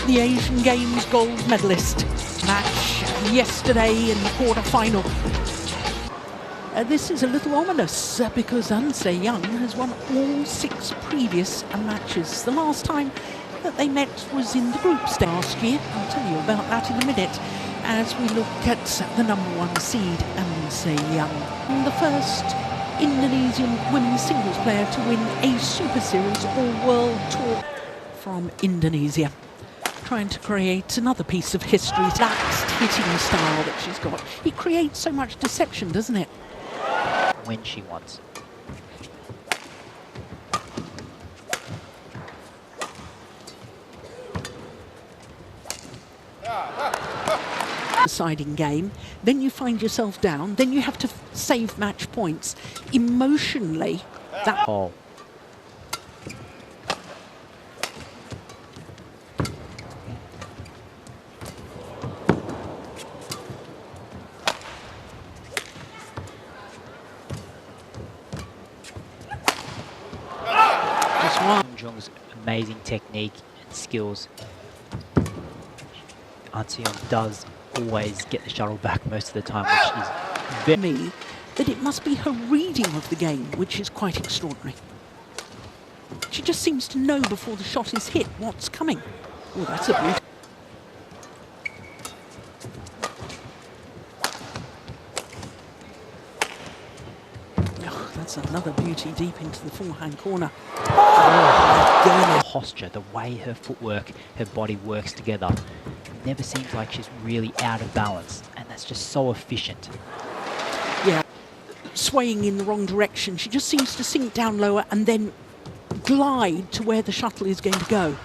the Asian Games gold medalist. Match yesterday in the quarter-final. This is a little ominous because An Se-young has won all 6 previous matches. The last time that they met was in the group stage last year. I'll tell you about that in a minute as we look at the #1 seed, An Se-young. The first Indonesian women's singles player to win a Super Series or World Tour from Indonesia. Trying to create another piece of history. That hitting style that she's got. It creates so much deception, doesn't it? When she wants. Deciding game, then you find yourself down, then you have to save match points. Emotionally, that... Oh. Tunjung's amazing technique and skills. An Se-young does always get the shuttle back most of the time, which is very... me that it must be her reading of the game, which is quite extraordinary. She just seems to know before the shot is hit what's coming. Oh, that's a beauty. Oh, that's another beauty deep into the forehand corner. Oh, posture, the way her footwork, her body works together, never seems like she's really out of balance, and that's just so efficient. Yeah, swaying in the wrong direction. She just seems to sink down lower and then glide to where the shuttle is going to go.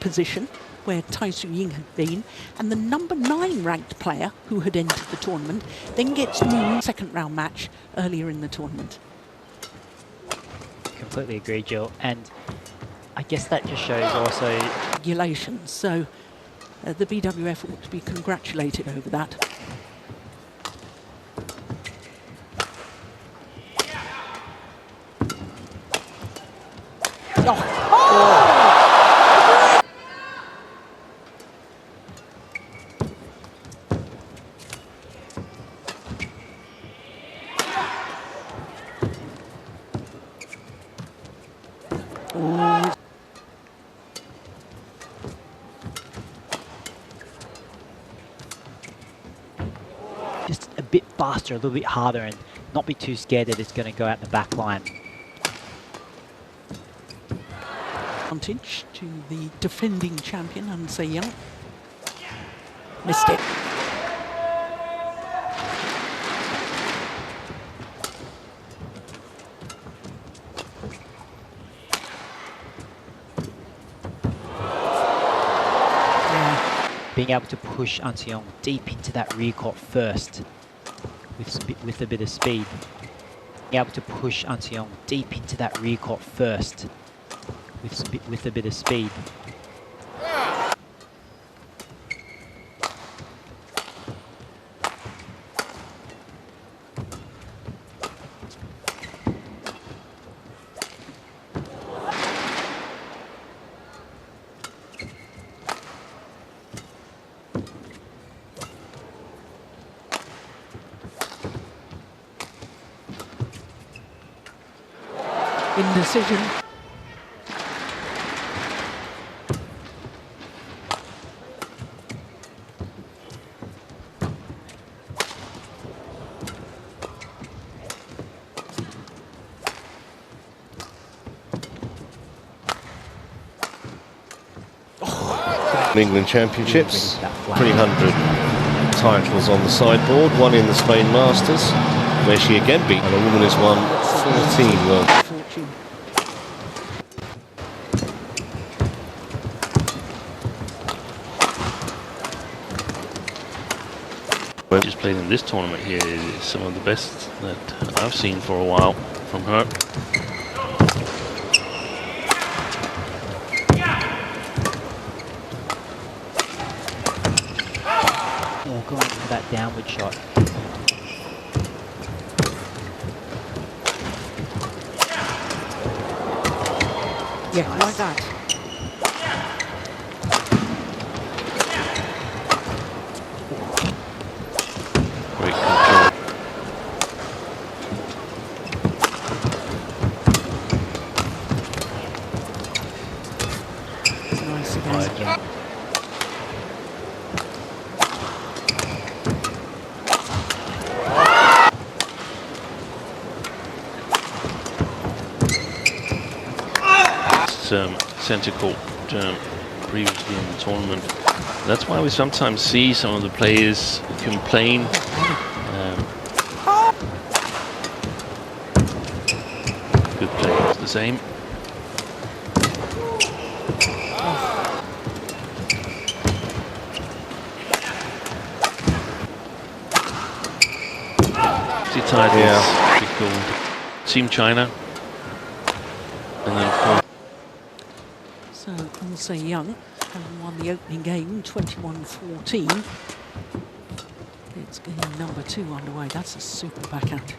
Position where Tai Tzu-ying had been, and the #9 ranked player who had entered the tournament then gets moved second round match earlier in the tournament. Completely agree, Jill, and I guess that just shows also regulations, so the BWF ought to be congratulated over that. just a bit faster, a little bit harder, and not be too scared that it's going to go out the back line. Advantage to the defending champion, An Se-young. Missed it. Being able to push An Se-young deep into that rear court first with a bit of speed. Being able to push An Se-young deep into that rear court first with a bit of speed. Indecision. England Championships, 300 titles on the sideboard, one in the Spain Masters, where she again beat, and a woman has won 14 world. Just played in this tournament here is some of the best that I've seen for a while from her. that downward shot. Yeah, like that. Great control. It's nice again. Right. Again. Centre court previously in the tournament. That's why we sometimes see some of the players complain. Good play, it's the same. Titles, we called Team China, and then of course. So An Young having won the opening game 21-14. It's game number 2 underway. That's a super backhand.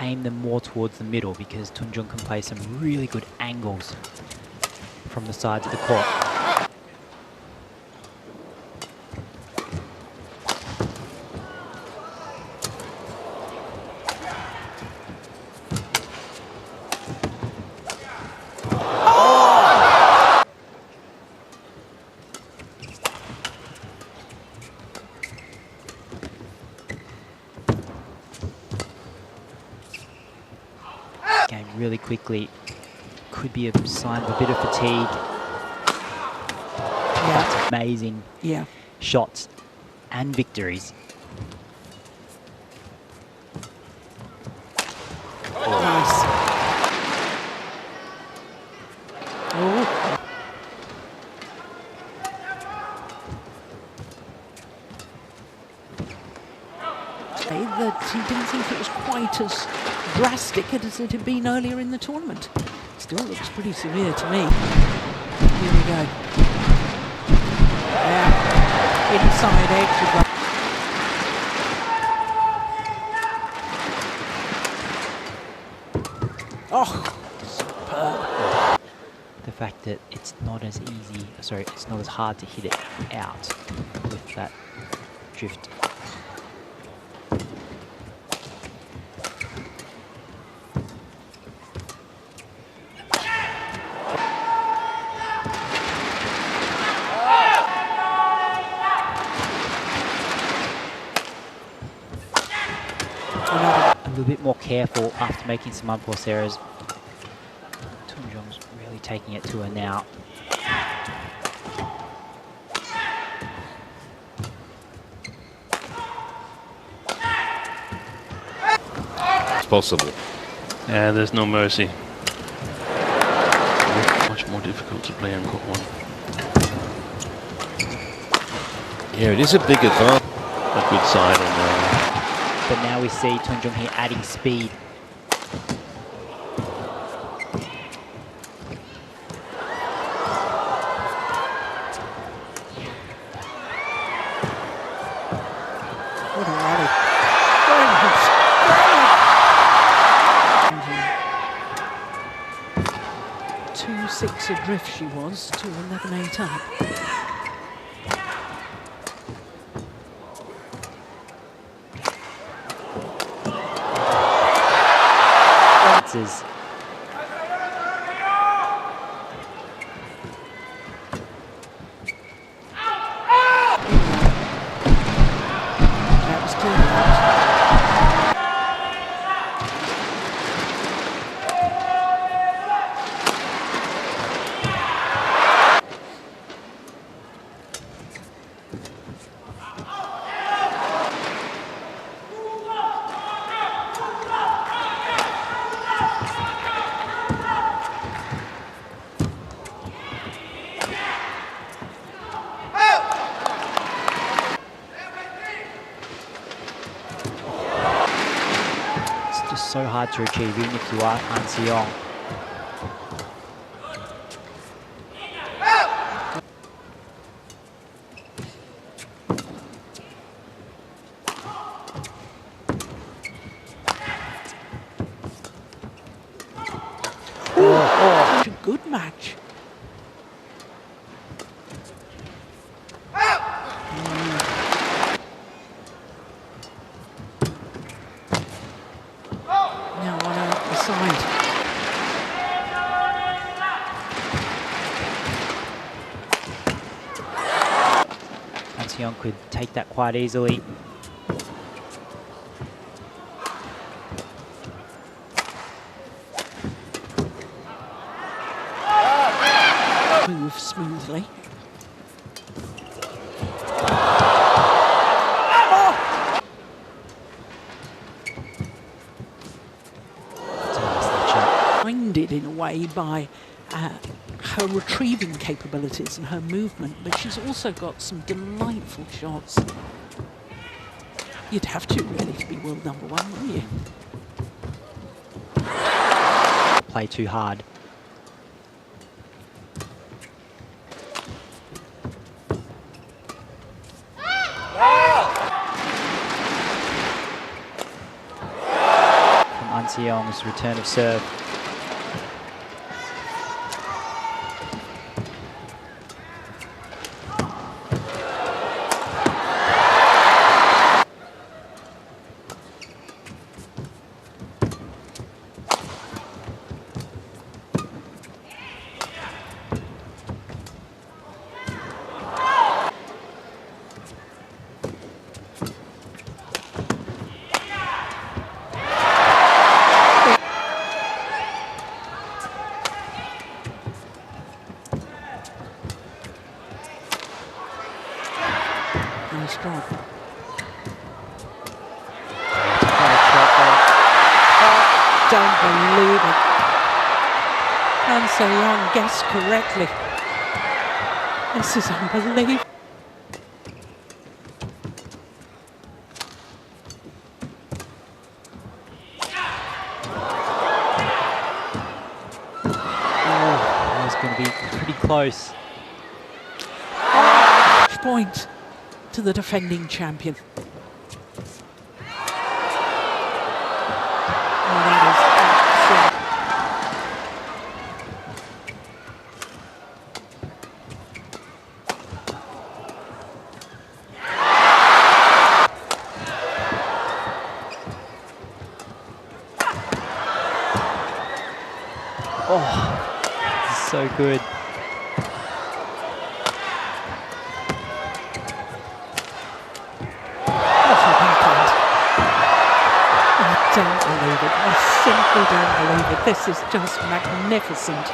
Aim them more towards the middle because Tunjung can play some really good angles from the sides of the court. Game really quickly. Could be a sign of a bit of fatigue. Yeah. That's amazing. Yeah. Shots and victories. Nice. Oh. That he didn't think it was quite as drastic as it had been earlier in the tournament. Still looks pretty severe to me. Here we go. Yeah. Inside edge of that. Oh, superb. The fact that it's not as easy, sorry, it's not as hard to hit it out with that drift. A little bit more careful after making some unforced errors. Tunjung's really taking it to her now. It's possible. Yeah, there's no mercy. Much more difficult to play on court 1. Yeah, it is a big advantage. A good side on there. But now we see Tunjung here adding speed. What a rally. Brilliant. 2-6 adrift she was to 11-8 up. Is That was too much. so hard to achieve, even if you are An Se-young. Such a good match. Now on the side. An Se-young could take that quite easily. Move smoothly. Minded in a way by her retrieving capabilities and her movement, but she's also got some delightful shots. You'd have to really to be world number one, wouldn't you? Play too hard. From An Se-young's return of serve. Nice drop. Don't believe it. An Se-young guessed correctly. This is unbelievable. That was going to be pretty close. Point to the defending champion. Oh, that is excellent. Oh, this is so good. Don't believe it. I simply don't believe it. This is just magnificent.